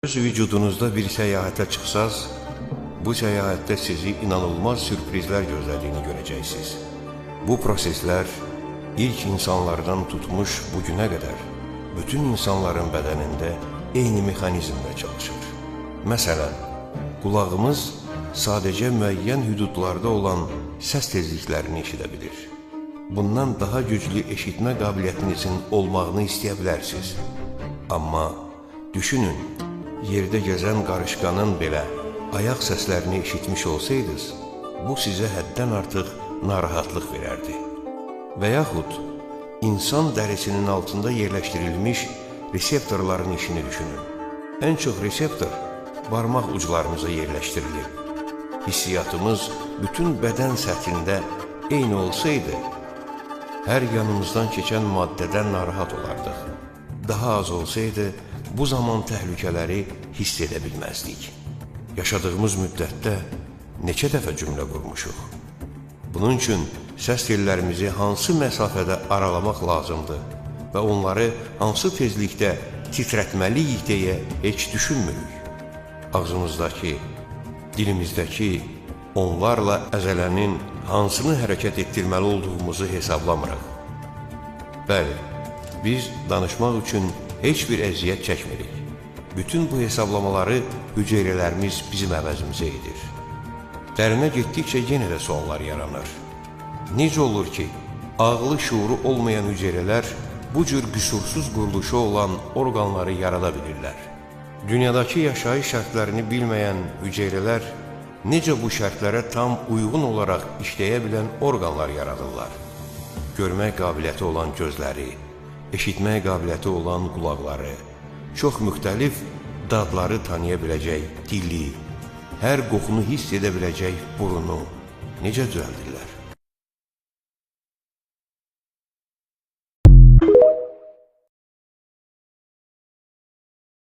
Öz vücudunuzda bir səyahətə çıxsaz, bu səyahətdə sizi inanılmaz sürprizlər gözlədiyini görəcəksiniz. Bu proseslər ilk insanlardan tutmuş bugünə qədər bütün insanların bədənində eyni mexanizmlə çalışır. Məsələn, qulağımız sadəcə müəyyən hüdudlarda olan səs tezliklərini eşidə bilir. Bundan daha güclü eşitmə qabiliyyətinizin olmağını istəyə bilərsiniz. Amma düşünün, yerdə gəzən qarışqanın belə ayaq səslərini eşitmiş olsaydınız, bu sizə həddən artıq narahatlıq verərdi. Və yaxud insan dərisinin altında yerləşdirilmiş reseptorların işini düşünün. Ən çox reseptor barmaq uclarımıza yerləşdirilir. Hissiyatımız bütün bədən səthində eyni olsaydı, hər yanımızdan keçən maddədən narahat olardıq. Daha az olsaydı, bu zaman təhlükələri hiss edə bilməzdik. Yaşadığımız müddətdə neçə dəfə cümlə qurmuşuq. Bunun üçün səs tellərimizi hansı məsafədə aralamaq lazımdır və onları hansı tezlikdə titrətməliyik deyə heç düşünmürük. Ağzımızdakı, dilimizdəki onlarla əzələnin hansını hərəkət etdirməli olduğumuzu hesablamırıq. Bəli, biz danışmaq üçün heç bir əziyyət çəkmirik. Bütün bu hesablamaları hüceyrələrimiz bizim əvəzimizə edir. Dərinə getdikcə yenə də suallar yaranır. Necə olur ki, ağlı şuuru olmayan hüceyrələr bu cür qüsursuz quruluşu olan orqanları yarada bilirlər? Dünyadakı yaşayış şərtlərini bilməyən hüceyrələr necə bu şərtlərə tam uyğun olaraq işləyə bilən orqanlar yaradırlar? Görmək qabiliyyəti olan gözləri, eşitmək qabiliyyəti olan qulaqları, çox müxtəlif dadları tanıya biləcək dili, hər qoxunu hiss edə biləcək burunu necə düzəldirlər?